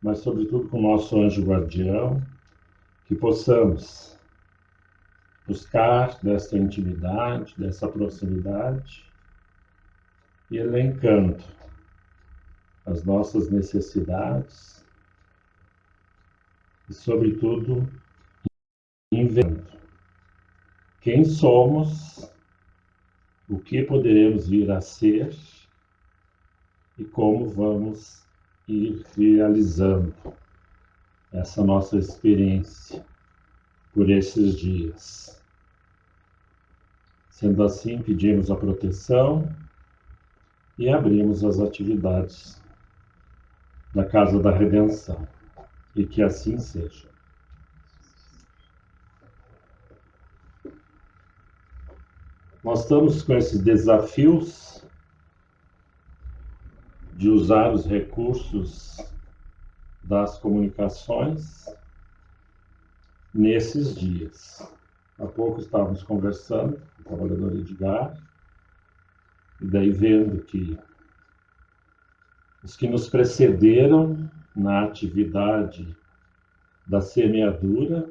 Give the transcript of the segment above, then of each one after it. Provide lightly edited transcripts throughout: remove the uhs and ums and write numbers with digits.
mas sobretudo com o nosso anjo guardião, que possamos buscar dessa intimidade, dessa proximidade, e elencando as nossas necessidades e, sobretudo, vendo quem somos, o que poderemos vir a ser e como vamos ir realizando essa nossa experiência por esses dias. Sendo assim, pedimos a proteção e abrimos as atividades da Casa da Redenção. E que assim seja. Nós estamos com esses desafios de usar os recursos das comunicações nesses dias. Há pouco estávamos conversando com o trabalhador Edgar, e daí vendo que os que nos precederam na atividade da semeadura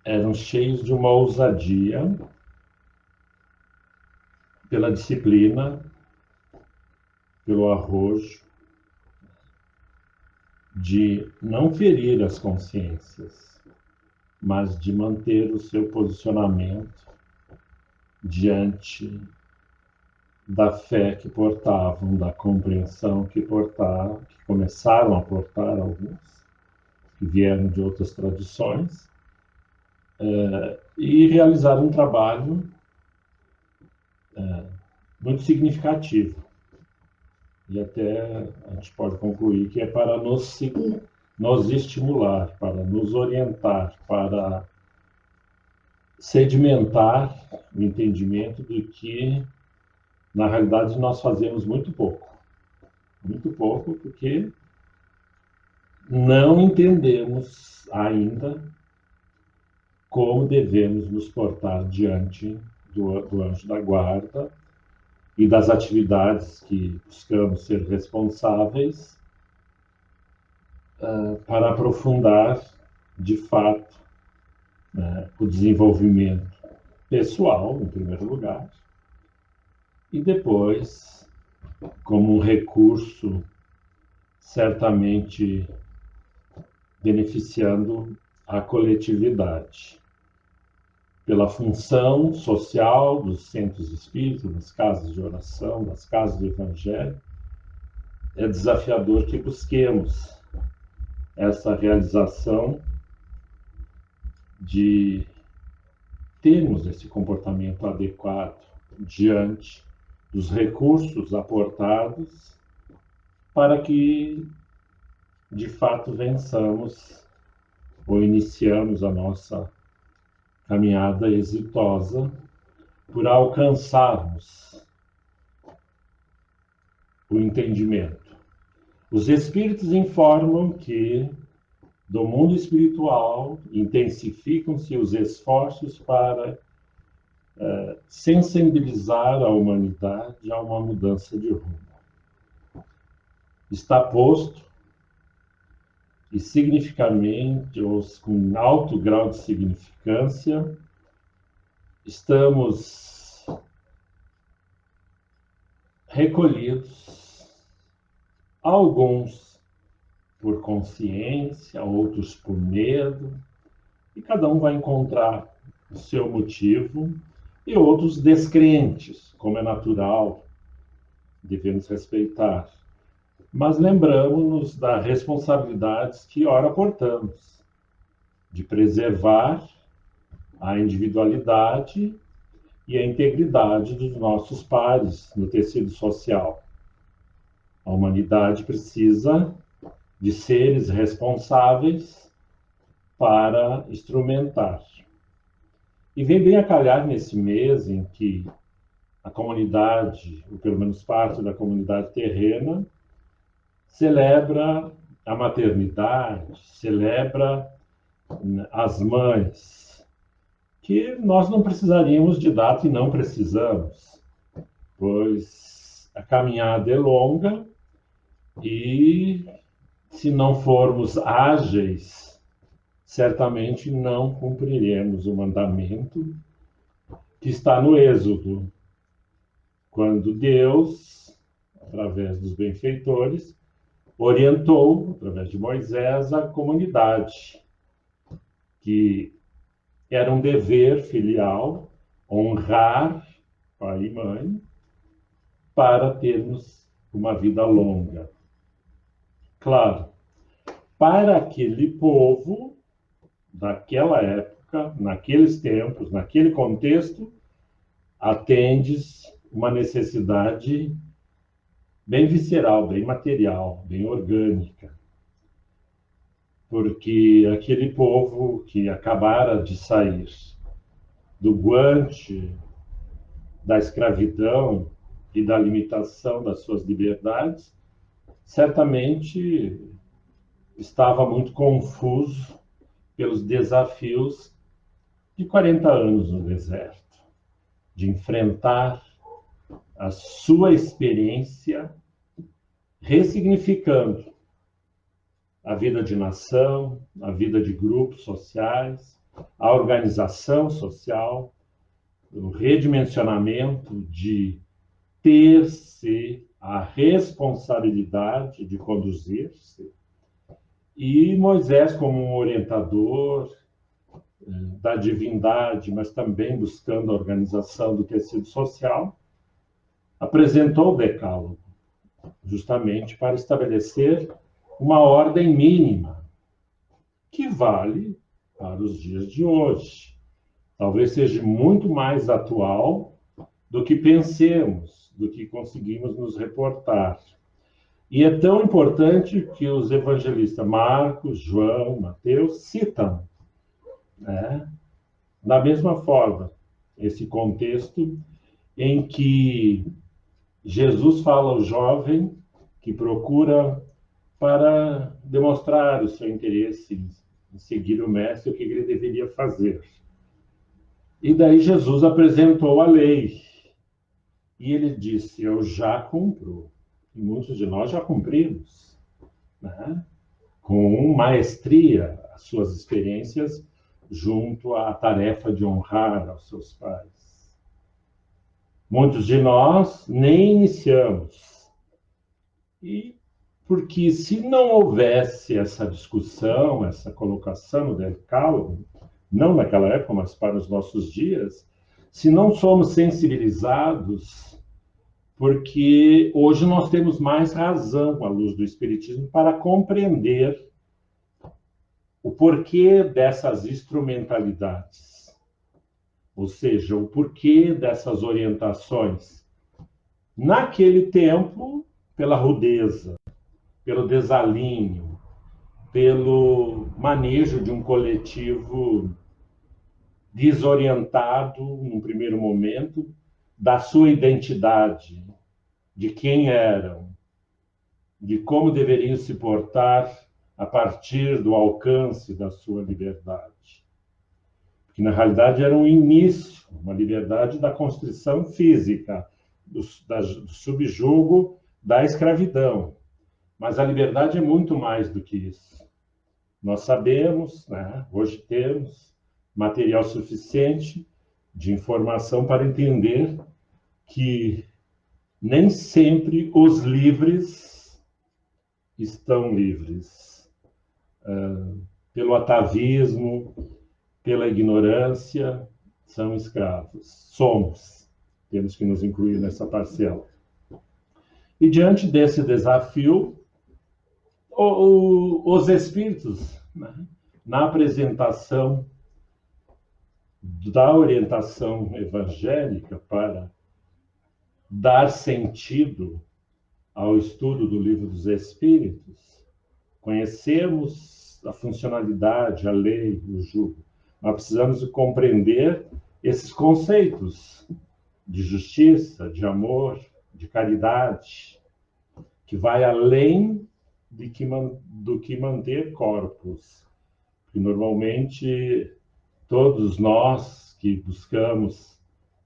eram cheios de uma ousadia pela disciplina, pelo arrojo, de não ferir as consciências, mas de manter o seu posicionamento diante da fé que portavam, da compreensão que portavam, que começaram a portar alguns, que vieram de outras tradições, e realizaram um trabalho muito significativo. E até a gente pode concluir que é para nos estimular, para nos orientar, para sedimentar o entendimento de que, na realidade, nós fazemos muito pouco, porque não entendemos ainda como devemos nos portar diante do anjo da guarda e das atividades que buscamos ser responsáveis para aprofundar, de fato, o desenvolvimento pessoal, em primeiro lugar, e depois, como um recurso certamente beneficiando a coletividade, pela função social dos centros espíritas, das casas de oração, das casas do evangelho. É desafiador que busquemos essa realização de termos esse comportamento adequado diante dos recursos aportados para que, de fato, vençamos ou iniciamos a nossa caminhada exitosa por alcançarmos o entendimento. Os espíritos informam que do mundo espiritual intensificam-se os esforços para sensibilizar a humanidade a uma mudança de rumo. Está posto, e significativamente, ou com alto grau de significância, estamos recolhidos, alguns por consciência, outros por medo, e cada um vai encontrar o seu motivo, e outros descrentes, como é natural, devemos respeitar. Mas lembramos-nos das responsabilidades que ora portamos, de preservar a individualidade e a integridade dos nossos pares no tecido social. A humanidade precisa de seres responsáveis para instrumentar. E vem bem a calhar nesse mês em que a comunidade, ou pelo menos parte da comunidade terrena, celebra a maternidade, celebra as mães, que nós não precisaríamos de data e não precisamos, pois a caminhada é longa E se não formos ágeis, certamente não cumpriremos o mandamento que está no Êxodo, quando Deus, através dos benfeitores, orientou, através de Moisés, a comunidade, que era um dever filial honrar pai e mãe para termos uma vida longa. Claro, para aquele povo, daquela época, naqueles tempos, naquele contexto, atendes uma necessidade bem visceral, bem material, bem orgânica. Porque aquele povo que acabara de sair do guante da escravidão e da limitação das suas liberdades, certamente estava muito confuso pelos desafios de 40 anos no deserto, de enfrentar a sua experiência, ressignificando a vida de nação, a vida de grupos sociais, a organização social, o redimensionamento de ter-se a responsabilidade de conduzir-se. E Moisés, como um orientador da divindade, mas também buscando a organização do tecido social, apresentou o Decálogo, justamente para estabelecer uma ordem mínima, que vale para os dias de hoje. Talvez seja muito mais atual do que pensemos, do que conseguimos nos reportar. E é tão importante que os evangelistas Marcos, João, Mateus citam, né, da mesma forma, esse contexto em que Jesus fala ao jovem que procura para demonstrar o seu interesse em seguir o mestre, o que ele deveria fazer. E daí Jesus apresentou a lei. E ele disse, eu já cumpro. E muitos de nós já cumprimos, né? Com maestria as suas experiências junto à tarefa de honrar aos seus pais. Muitos de nós nem iniciamos. E porque se não houvesse essa discussão, essa colocação no Decálogo, não naquela época, mas para os nossos dias, se não somos sensibilizados, porque hoje nós temos mais razão, à luz do Espiritismo, para compreender o porquê dessas instrumentalidades, ou seja, o porquê dessas orientações. Naquele tempo, pela rudeza, pelo desalinho, pelo manejo de um coletivo desorientado, num primeiro momento, da sua identidade, de quem eram, de como deveriam se portar a partir do alcance da sua liberdade. Porque, na realidade, era um início, uma liberdade da constrição física, do subjugo da escravidão. Mas a liberdade é muito mais do que isso. Nós sabemos, né, hoje temos material suficiente de informação para entender que nem sempre os livres estão livres. Pelo atavismo, pela ignorância, são escravos. Somos. Temos que nos incluir nessa parcela. E diante desse desafio, os espíritos, né, na apresentação da orientação evangélica para dar sentido ao estudo do Livro dos Espíritos, conhecemos a funcionalidade, a lei, o jugo, mas precisamos compreender esses conceitos de justiça, de amor, de caridade, que vai além do que manter corpos. Porque normalmente todos nós que buscamos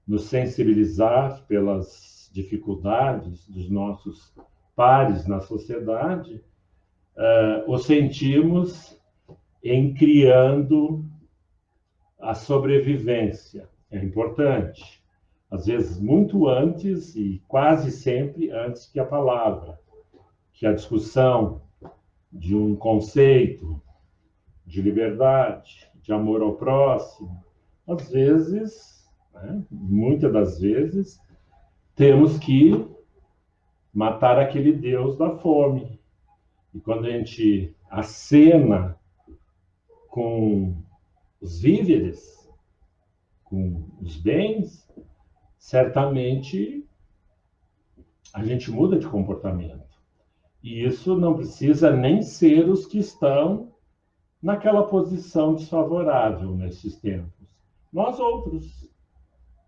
nos sensibilizar pelas dificuldades dos nossos pares na sociedade, o sentimos em criando a sobrevivência. É importante. Às vezes, muito antes e quase sempre antes que a palavra, que a discussão de um conceito de liberdade, de amor ao próximo. Às vezes, né, muitas das vezes, temos que matar aquele Deus da fome. E quando a gente acena com os víveres, com os bens, certamente a gente muda de comportamento. E isso não precisa nem ser os que estão naquela posição desfavorável nesses tempos. Nós outros,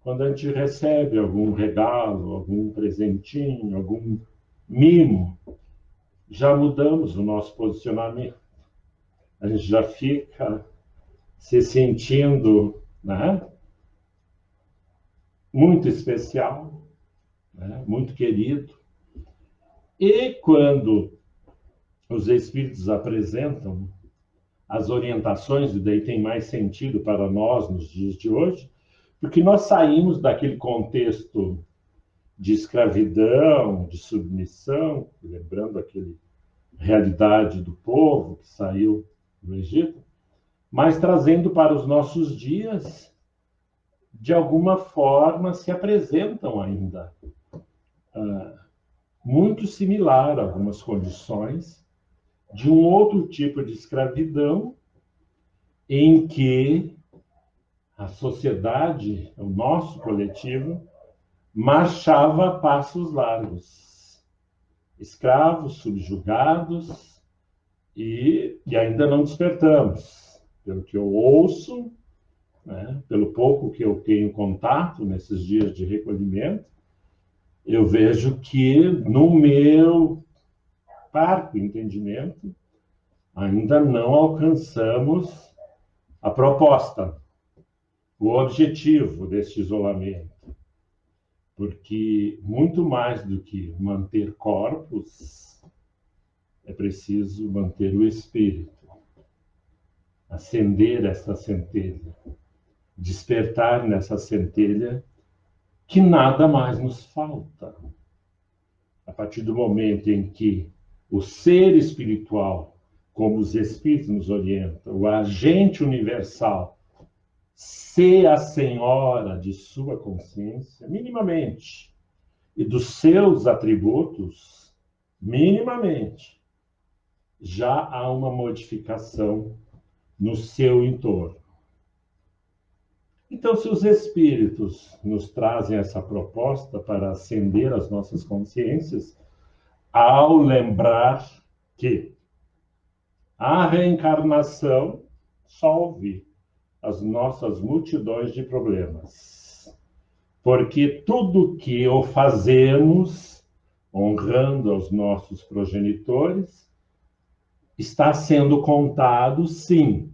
quando a gente recebe algum regalo, algum presentinho, algum mimo, já mudamos o nosso posicionamento. A gente já fica se sentindo, né, muito especial, né, muito querido. E quando os espíritos apresentam as orientações, e daí tem mais sentido para nós nos dias de hoje, porque nós saímos daquele contexto de escravidão, de submissão, lembrando aquela realidade do povo que saiu do Egito, mas trazendo para os nossos dias, de alguma forma, se apresentam ainda muito similar a algumas condições de um outro tipo de escravidão em que a sociedade, o nosso coletivo, marchava a passos largos. Escravos, subjugados, e ainda não despertamos. Pelo que eu ouço, né, pelo pouco que eu tenho contato nesses dias de recolhimento, eu vejo que, no meu parco entendimento, ainda não alcançamos a proposta, o objetivo deste isolamento. Porque, muito mais do que manter corpos, é preciso manter o espírito, acender essa centelha, despertar nessa centelha que nada mais nos falta. A partir do momento em que o ser espiritual, como os espíritos nos orientam, o agente universal, ser a senhora de sua consciência, minimamente, e dos seus atributos, minimamente, já há uma modificação no seu entorno. Então, se os espíritos nos trazem essa proposta para acender as nossas consciências, ao lembrar que a reencarnação solve as nossas multidões de problemas. Porque tudo que o fazemos, honrando aos nossos progenitores, está sendo contado, sim,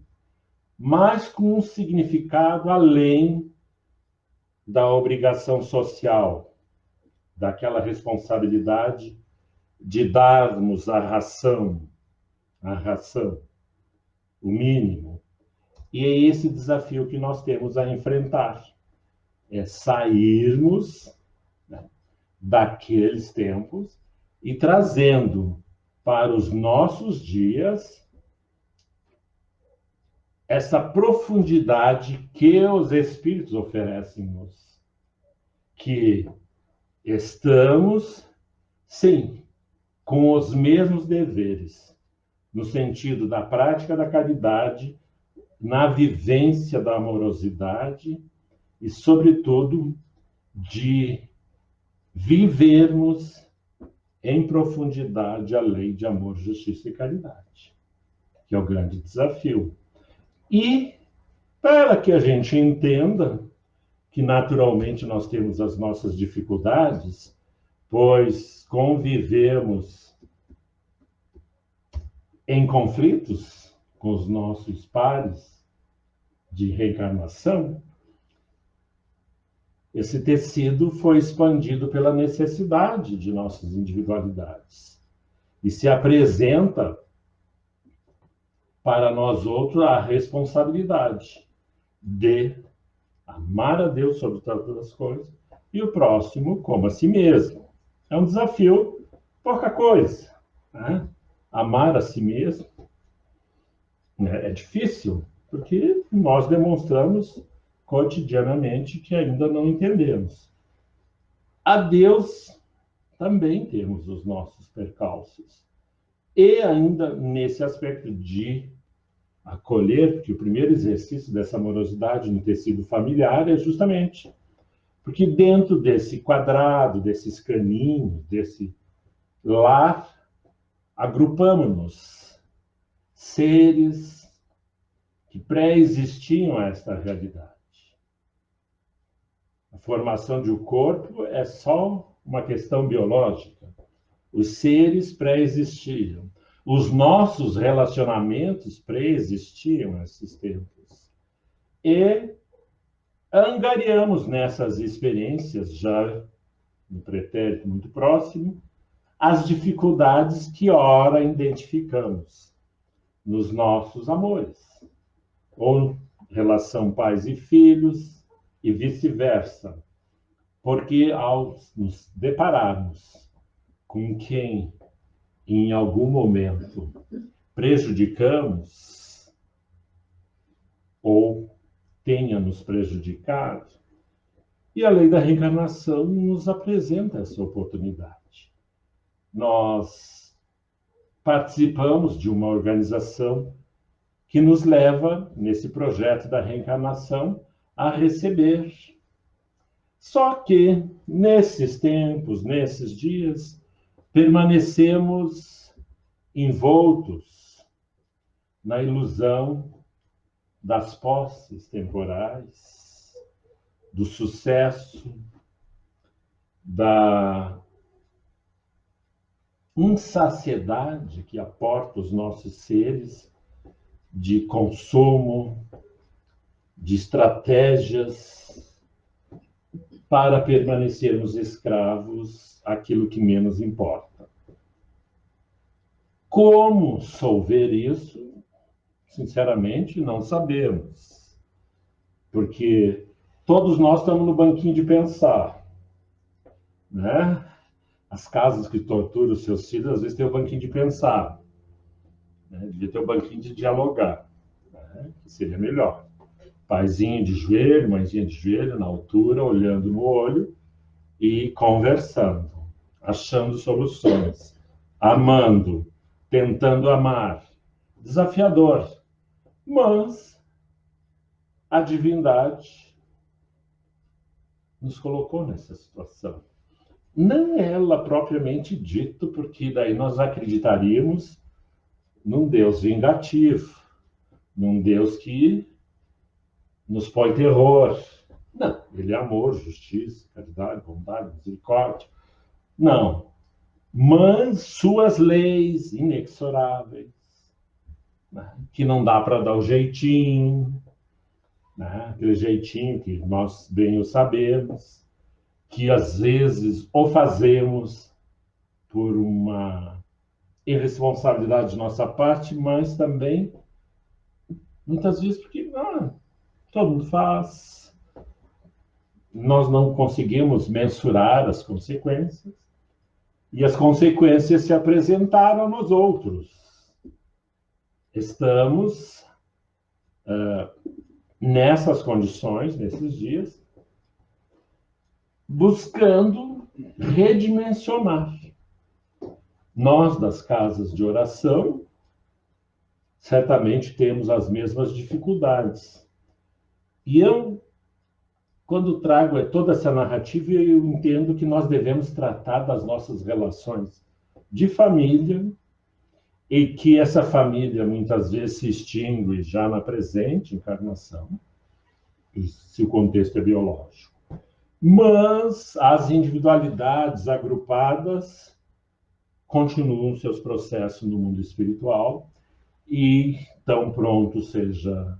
mas com um significado além da obrigação social, daquela responsabilidade de darmos a ração, o mínimo. E é esse desafio que nós temos a enfrentar. É sairmos, né, daqueles tempos e trazendo para os nossos dias essa profundidade que os espíritos oferecem-nos. Que estamos, sim, com os mesmos deveres, no sentido da prática da caridade, na vivência da amorosidade e, sobretudo, de vivermos em profundidade a lei de amor, justiça e caridade, que é o grande desafio. E para que a gente entenda que, naturalmente, nós temos as nossas dificuldades, pois convivemos em conflitos com os nossos pares de reencarnação, esse tecido foi expandido pela necessidade de nossas individualidades e se apresenta para nós outros a responsabilidade de amar a Deus sobre todas as coisas e o próximo como a si mesmo. É um desafio, pouca coisa, né? Amar a si mesmo, né? É difícil, porque nós demonstramos cotidianamente que ainda não entendemos. A Deus também temos os nossos percalços. E ainda nesse aspecto de acolher, porque o primeiro exercício dessa amorosidade no tecido familiar é justamente porque dentro desse quadrado, desses caninhos, desse lar, agrupamos-nos seres que pré-existiam a esta realidade. A formação de um corpo é só uma questão biológica. Os seres pré-existiam. Os nossos relacionamentos pré-existiam nesses tempos. E angariamos nessas experiências, já no pretérito muito próximo, as dificuldades que ora identificamos nos nossos amores, ou relação pais e filhos, e vice-versa. Porque ao nos depararmos com quem em algum momento prejudicamos ou tenha nos prejudicado, e a lei da reencarnação nos apresenta essa oportunidade. Nós participamos de uma organização que nos leva, nesse projeto da reencarnação, a receber. Só que, nesses tempos, nesses dias, permanecemos envoltos na ilusão das posses temporais, do sucesso, da insaciedade que aporta os nossos seres de consumo, de estratégias para permanecermos escravos àquilo que menos importa. Como solver isso? Sinceramente, não sabemos. Porque todos nós estamos no banquinho de pensar, né? As casas que torturam os seus filhos, às vezes, têm o banquinho de pensar. Né? Devia ter o banquinho de dialogar, né? Que seria melhor. Paizinho de joelho, mãezinha de joelho, na altura, olhando no olho e conversando, achando soluções, amando, tentando amar. Desafiador, mas a divindade nos colocou nessa situação. Não ela propriamente dito, porque daí nós acreditaríamos num Deus vingativo, num Deus que nos põe terror. Não, ele é amor, justiça, caridade, bondade, misericórdia. Não, mas suas leis inexoráveis, né? Que não dá para dar o jeitinho, né? Aquele jeitinho que nós bem o sabemos, que às vezes o fazemos por uma irresponsabilidade de nossa parte, mas também muitas vezes porque todo mundo faz. Nós não conseguimos mensurar as consequências e as consequências se apresentaram nos outros. Estamos nessas condições, nesses dias, buscando redimensionar. Nós, das casas de oração, certamente temos as mesmas dificuldades. E eu, quando trago toda essa narrativa, eu entendo que nós devemos tratar das nossas relações de família, e que essa família muitas vezes se extingue já na presente encarnação, se o contexto é biológico. Mas as individualidades agrupadas continuam seus processos no mundo espiritual e, tão pronto seja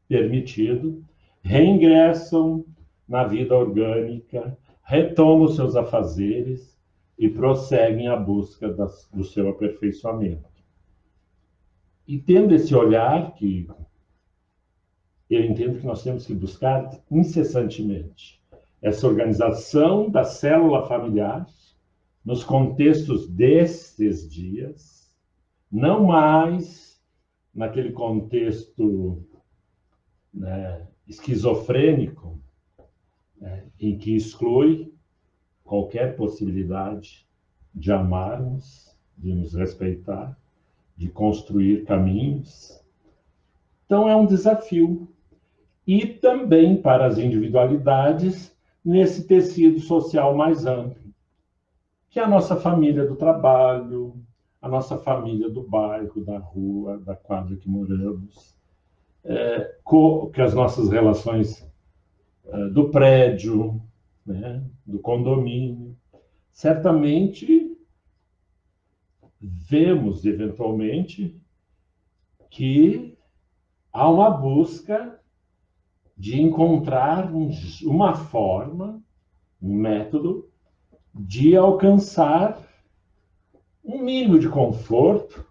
permitido, reingressam na vida orgânica, retomam os seus afazeres e prosseguem a busca do seu aperfeiçoamento. E tendo esse olhar que eu entendo que nós temos que buscar incessantemente essa organização da célula familiar nos contextos destes dias, não mais naquele contexto, né, esquizofrênico, né, em que exclui qualquer possibilidade de amarmos, de nos respeitar, de construir caminhos. Então, é um desafio. E também para as individualidades nesse tecido social mais amplo, que é a nossa família do trabalho, a nossa família do bairro, da rua, da quadra que moramos, que as nossas relações do prédio, né, do condomínio. Certamente vemos, eventualmente, que há uma busca de encontrar uma forma, um método, de alcançar um mínimo de conforto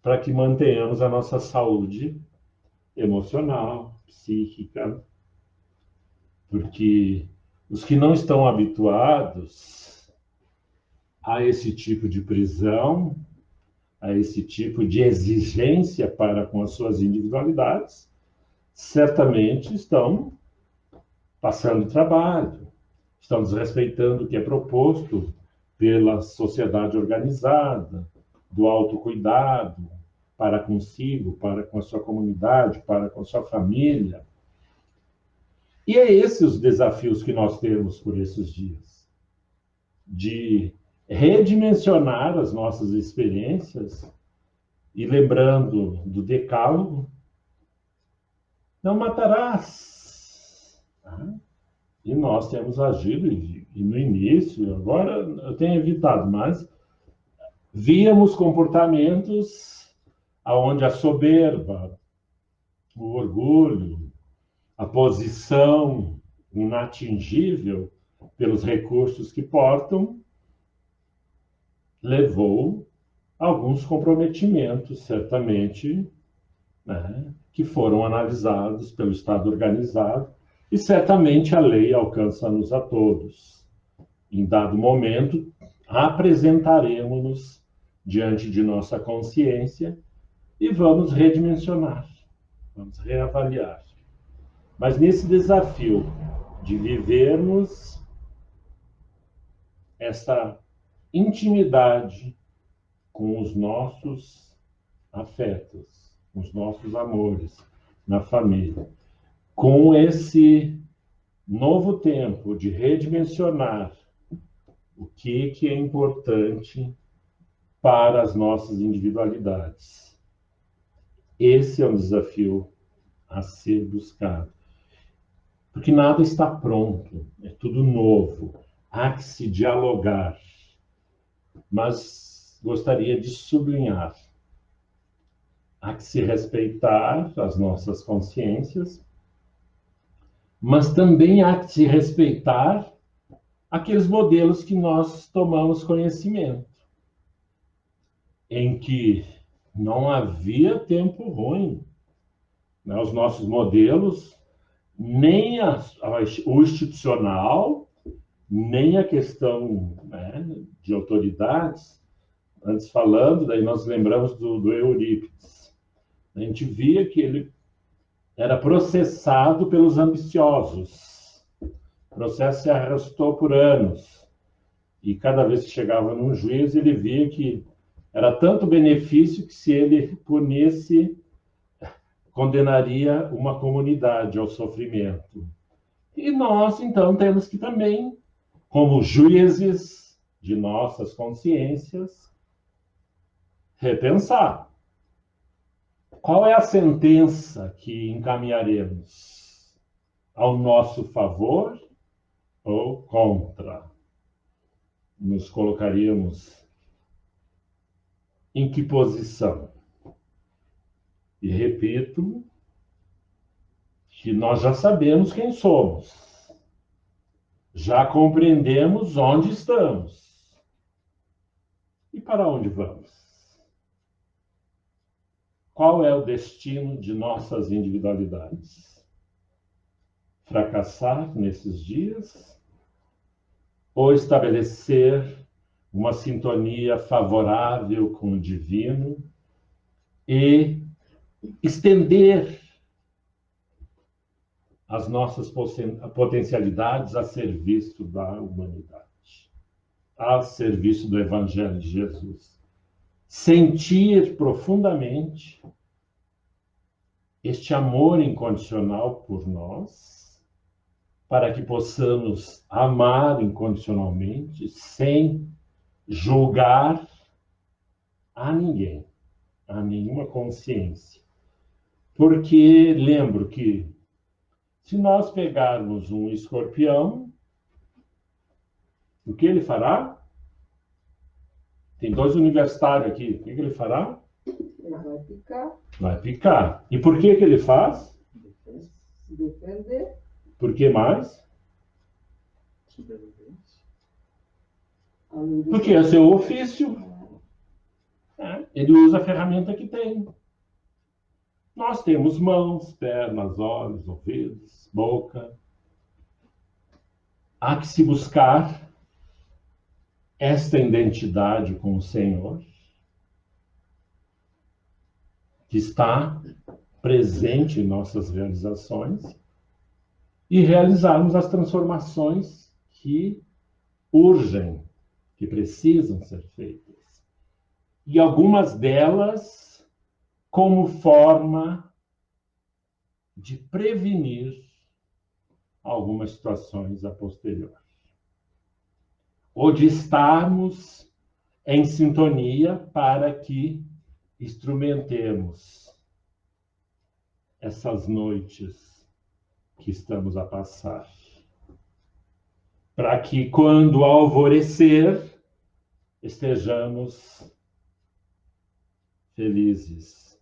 para que mantenhamos a nossa saúde emocional, psíquica, porque os que não estão habituados a esse tipo de prisão, a esse tipo de exigência para com as suas individualidades, certamente estão passando trabalho, estão desrespeitando o que é proposto pela sociedade organizada, do autocuidado para consigo, para com a sua comunidade, para com a sua família. E é esses os desafios que nós temos por esses dias, de redimensionar as nossas experiências e lembrando do decálogo, não matarás. E nós temos agido, e no início, agora eu tenho evitado, mas víamos comportamentos onde a soberba, o orgulho, a posição inatingível pelos recursos que portam, levou a alguns comprometimentos, certamente, né, que foram analisados pelo Estado organizado, e certamente a lei alcança-nos a todos. Em dado momento, apresentaremos-nos diante de nossa consciência e vamos redimensionar, vamos reavaliar. Mas nesse desafio de vivermos essa intimidade com os nossos afetos, com os nossos amores na família, com esse novo tempo de redimensionar o que é importante para as nossas individualidades. Esse é um desafio a ser buscado. Porque nada está pronto, é tudo novo, há que se dialogar. Mas gostaria de sublinhar, há que se respeitar as nossas consciências, mas também há que se respeitar aqueles modelos que nós tomamos conhecimento, em que não havia tempo ruim, né? Os nossos modelos, nem o institucional, nem a questão, né, de autoridades. Antes falando, daí nós lembramos do Eurípides. A gente via que ele era processado pelos ambiciosos. O processo se arrastou por anos. E cada vez que chegava num juízo, ele via que era tanto benefício que, se ele punisse, condenaria uma comunidade ao sofrimento. E nós, então, temos que também, como juízes de nossas consciências, repensar. Qual é a sentença que encaminharemos? Ao nosso favor ou contra? Nos colocaríamos em que posição? E repito que nós já sabemos quem somos. Já compreendemos onde estamos e para onde vamos. Qual é o destino de nossas individualidades? Fracassar nesses dias ou estabelecer uma sintonia favorável com o divino e estender as nossas potencialidades a serviço da humanidade, a serviço do Evangelho de Jesus. Sentir profundamente este amor incondicional por nós, para que possamos amar incondicionalmente, sem julgar a ninguém, a nenhuma consciência. Porque lembro que se nós pegarmos um escorpião, o que ele fará? Tem 2 universitários aqui. O que ele fará? Ele vai picar. Vai picar. E por que ele faz? Se defender. Por que mais? Porque é seu ofício. Ele usa a ferramenta que tem. Nós temos mãos, pernas, olhos, ouvidos, boca. Há que se buscar esta identidade com o Senhor, que está presente em nossas realizações, e realizarmos as transformações que urgem, que precisam ser feitas. E algumas delas como forma de prevenir algumas situações a posterior. Ou de estarmos em sintonia para que instrumentemos essas noites que estamos a passar. Para que, quando alvorecer, estejamos felizes,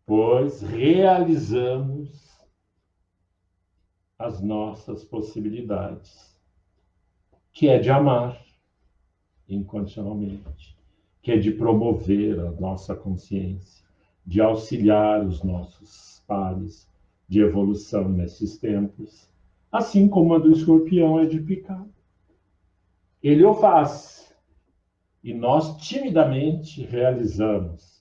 pois realizamos as nossas possibilidades, que é de amar incondicionalmente, que é de promover a nossa consciência, de auxiliar os nossos pares de evolução nesses tempos, assim como a do escorpião é de picar. Ele o faz, e nós timidamente realizamos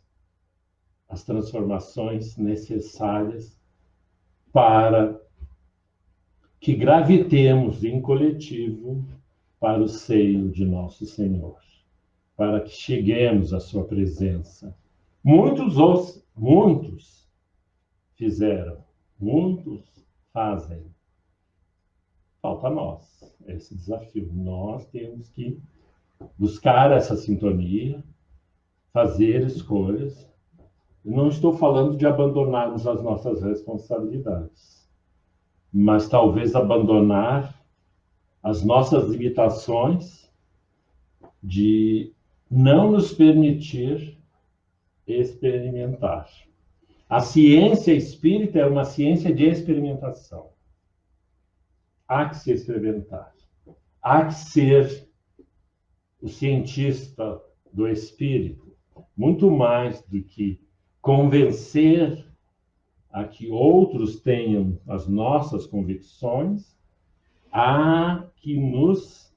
as transformações necessárias para que gravitemos em coletivo para o seio de nosso Senhor, para que cheguemos à sua presença. Muitos fizeram, muitos fazem. Falta a nós esse desafio. Nós temos que buscar essa sintonia, fazer escolhas. Eu não estou falando de abandonarmos as nossas responsabilidades, mas talvez abandonar as nossas limitações de não nos permitir experimentar. A ciência espírita é uma ciência de experimentação. Há que se experimentar. Há que ser o cientista do espírito, muito mais do que convencer a que outros tenham as nossas convicções, há que nos,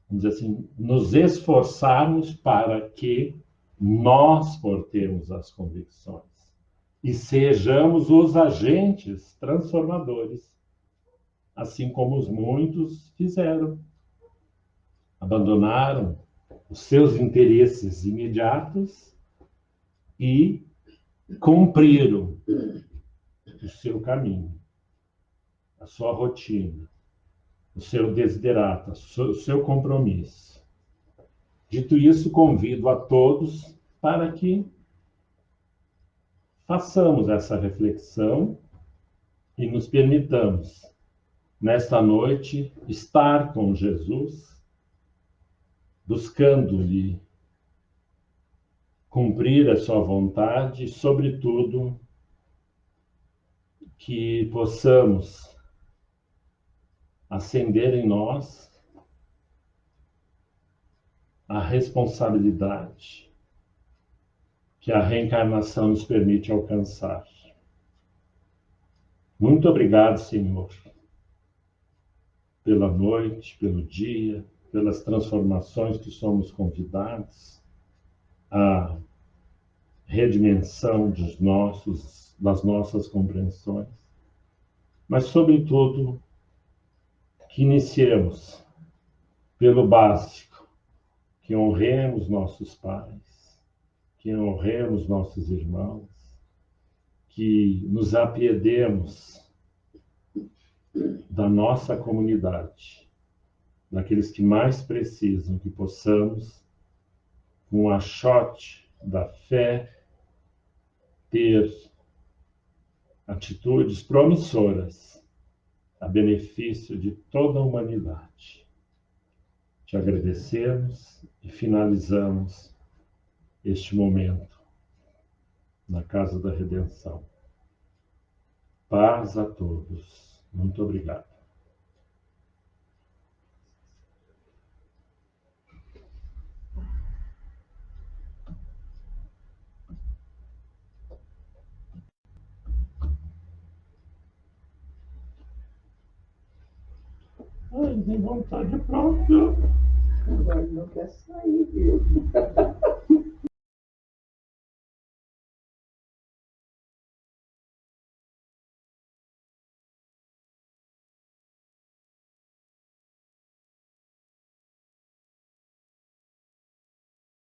vamos dizer assim, nos esforçarmos para que nós portemos as convicções e sejamos os agentes transformadores, assim como os muitos fizeram. Abandonaram os seus interesses imediatos e cumpriram o seu caminho, a sua rotina, o seu desiderato, o seu compromisso. Dito isso, convido a todos para que façamos essa reflexão e nos permitamos, nesta noite, estar com Jesus, buscando-lhe cumprir a sua vontade e, sobretudo, que possamos acender em nós a responsabilidade que a reencarnação nos permite alcançar. Muito obrigado, Senhor, pela noite, pelo dia, pelas transformações que somos convidados, a redimensão das nossas compreensões, mas, sobretudo, que iniciemos pelo básico, que honremos nossos pais, que honremos nossos irmãos, que nos apiedemos da nossa comunidade, daqueles que mais precisam, que possamos, com o achote da fé, ter atitudes promissoras a benefício de toda a humanidade. Te agradecemos e finalizamos este momento na Casa da Redenção. Paz a todos. Muito obrigado. Ai, tem vontade própria. Agora não quer sair, viu?